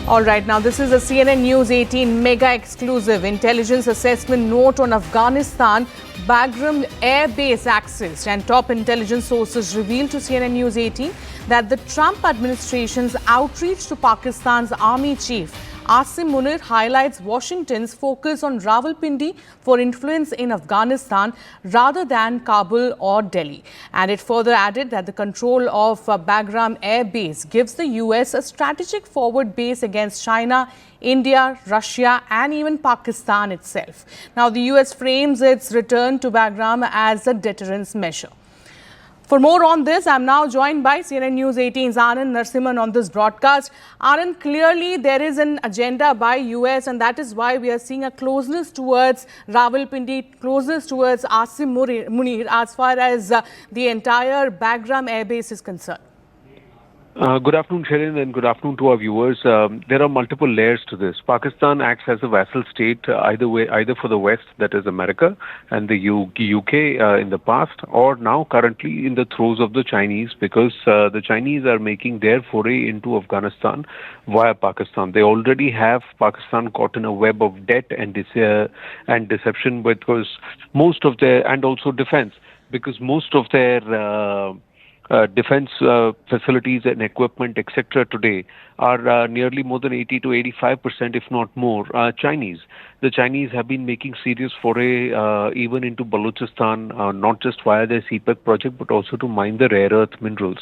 All right, now this is a CNN News 18 mega exclusive intelligence assessment note on Afghanistan. Bagram Airbase accessed, and top intelligence sources revealed to CNN News 18 that the Trump administration's outreach to Pakistan's army chief Asim Munir highlights Washington's focus on Rawalpindi for influence in Afghanistan rather than Kabul or Delhi. And it further added that the control of Bagram Airbase gives the US a strategic forward base against China, India, Russia and even Pakistan itself. Now, the US frames its return to Bagram as a deterrence measure. For more on this, I'm now joined by CNN News 18's Anand Narasimhan on this broadcast. Anand, clearly there is an agenda by US, and that is why we are seeing a closeness towards Rawalpindi, closeness towards Asim Munir as far as the entire Bagram Airbase is concerned. Good afternoon, Sharon, and good afternoon to our viewers. There are multiple layers to this. Pakistan acts as a vassal state either for the West, that is America, and the UK in the past, or now currently in the throes of the Chinese, because the Chinese are making their foray into Afghanistan via Pakistan. They already have Pakistan caught in a web of debt and deception, because most of their, and also defense, because most of their defense facilities and equipment, etc., today are nearly more than 80 to 85%, if not more, Chinese. The Chinese have been making serious foray even into Balochistan, not just via their CPEC project, but also to mine the rare earth minerals.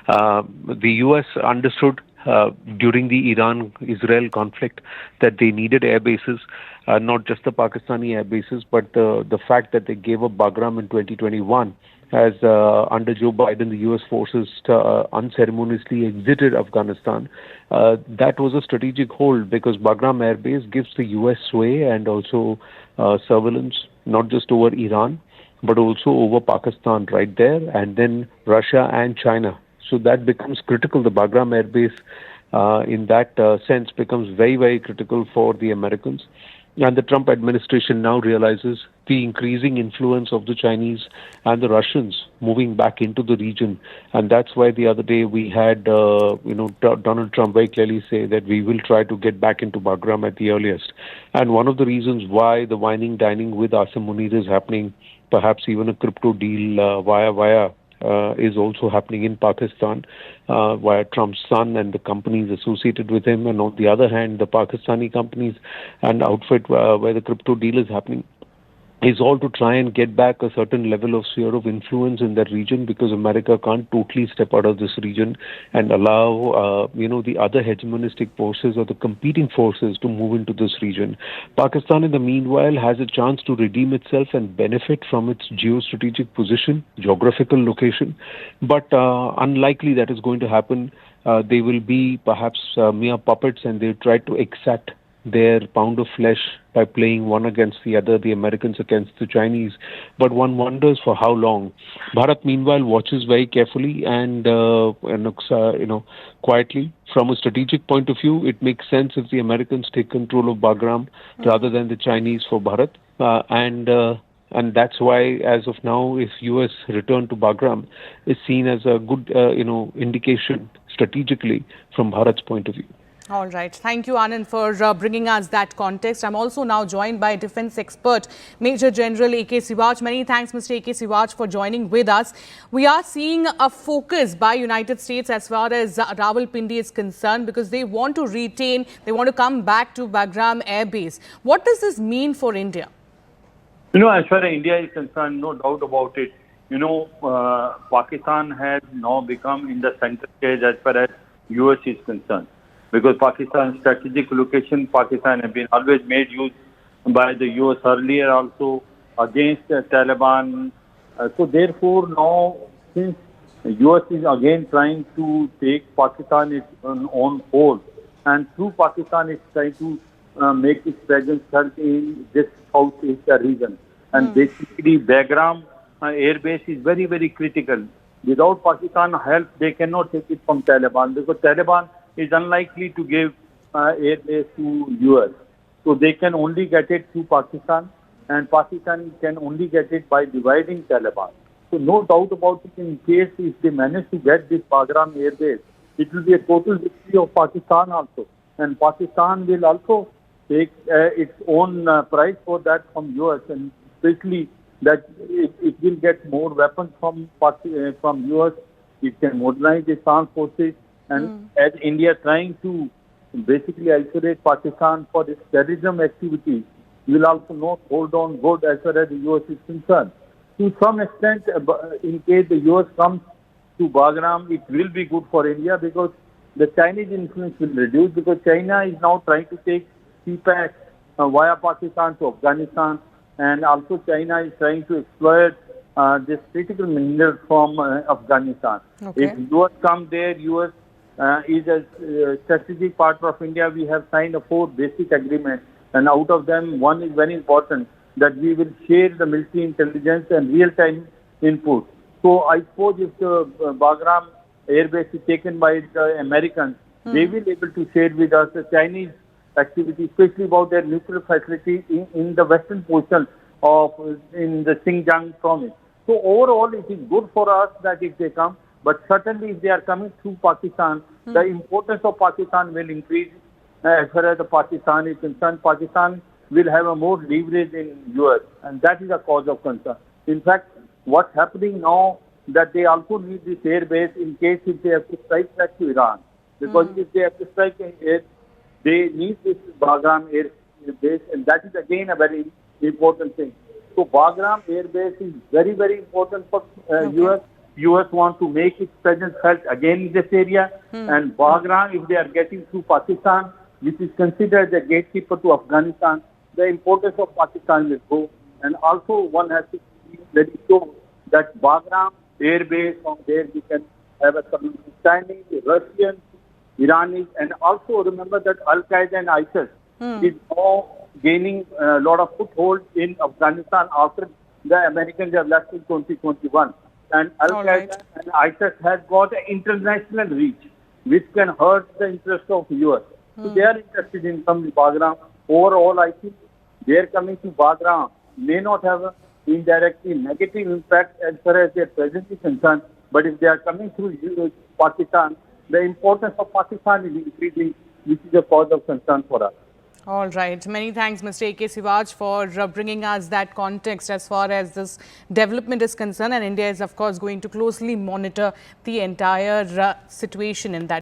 The US understood during the Iran-Israel conflict that they needed air bases, not just the Pakistani air bases, but the fact that they gave up Bagram in 2021 as under Joe Biden, the U.S. forces unceremoniously exited Afghanistan. That was a strategic hold, because Bagram Airbase gives the U.S. sway and also surveillance, not just over Iran, but also over Pakistan right there, and then Russia and China. So that becomes critical. The Bagram Airbase, in that sense, becomes very, very critical for the Americans. And the Trump administration now realizes the increasing influence of the Chinese and the Russians moving back into the region. And that's why the other day we had, Donald Trump very clearly say that we will try to get back into Bagram at the earliest. And one of the reasons why the wining dining with Asim Munir is happening, perhaps even a crypto deal via is also happening in Pakistan via Trump's son and the companies associated with him. And on the other hand, the Pakistani companies and outfit where the crypto deal is happening is all to try and get back a certain level of sphere of influence in that region, because America can't totally step out of this region and allow, the other hegemonistic forces or the competing forces to move into this region. Pakistan, in the meanwhile, has a chance to redeem itself and benefit from its geostrategic position, geographical location, but unlikely that is going to happen. They will be perhaps mere puppets, and they try to exact their pound of flesh by playing one against the other, the Americans against the Chinese. But one wonders for how long. Bharat, meanwhile, watches very carefully and quietly. From a strategic point of view, it makes sense if the Americans take control of Bagram rather than the Chinese for Bharat. And that's why, as of now, if US return to Bagram is seen as a good, indication strategically from Bharat's point of view. All right. Thank you, Anand, for bringing us that context. I'm also now joined by defense expert, Major General A.K. Siwaj. Many thanks, Mr. A.K. Siwaj, for joining with us. We are seeing a focus by United States as far as Rawalpindi is concerned, because they want to come back to Bagram Air Base. What does this mean for India? As far as India is concerned, no doubt about it. Pakistan has now become in the center stage as far as US is concerned. Because Pakistan's strategic location, Pakistan has been always made use by the US earlier also against the Taliban. So therefore now, since the US is again trying to take Pakistan its own hold, and through Pakistan it's trying to make its presence felt in this South Asia region. And basically Bagram Airbase is very, very critical. Without Pakistan help, they cannot take it from Taliban, because Taliban is unlikely to give airbase to US. So they can only get it through Pakistan, and Pakistan can only get it by dividing Taliban. So no doubt about it, in case if they manage to get this Bagram airbase, it will be a total victory of Pakistan also. and Pakistan will also take its own price for that from US, and especially that it will get more weapons from US. It can modernize its armed forces, and as India trying to basically isolate Pakistan for its terrorism activities, will also not hold on good as far as the US is concerned. To some extent, in case the US comes to Bagram, it will be good for India because the Chinese influence will reduce, because China is now trying to take CPAC via Pakistan to Afghanistan, and also China is trying to exploit this critical minerals from Afghanistan. Okay. If US come there, US is a strategic partner of India. We have signed 4 basic agreements, and out of them, one is very important, that we will share the military intelligence and real-time input. So I suppose if the Bagram Airbase is taken by the Americans, they will be able to share with us the Chinese activity, especially about their nuclear facility in the western portion of in the Xinjiang province. So overall, it is good for us that if they come, but certainly if they are coming through Pakistan, the importance of Pakistan will increase. As far as the Pakistan is concerned, Pakistan will have a more leverage in US, and that is a cause of concern. In fact, what's happening now, that they also need this air base in case if they have to strike back to Iran. Because if they have to strike in air, they need this Bagram Air Base, and that is again a very important thing. So Bagram Air Base is very, very important for US. US want to make its presence felt again in this area, and Bagram, if they are getting through Pakistan, which is considered the gatekeeper to Afghanistan, the importance of Pakistan will go. And also one has to be very sure that Bagram Air Base, from there we can have a understanding, the Russians, Iranis, and also remember that Al-Qaeda and ISIS is now gaining a lot of foothold in Afghanistan after the Americans have left in 2021. And Al-Qaeda and ISIS has got an international reach, which can hurt the interest of US. So they are interested in coming to Bagram. Overall, I think their coming to Bagram may not have an indirectly negative impact as far as their presence is concerned, but if they are coming through Pakistan, the importance of Pakistan is increasing, which is a cause of concern for us. All right. Many thanks, Mr. A.K. Siwaj, for bringing us that context as far as this development is concerned. And India is, of course, going to closely monitor the entire situation in that.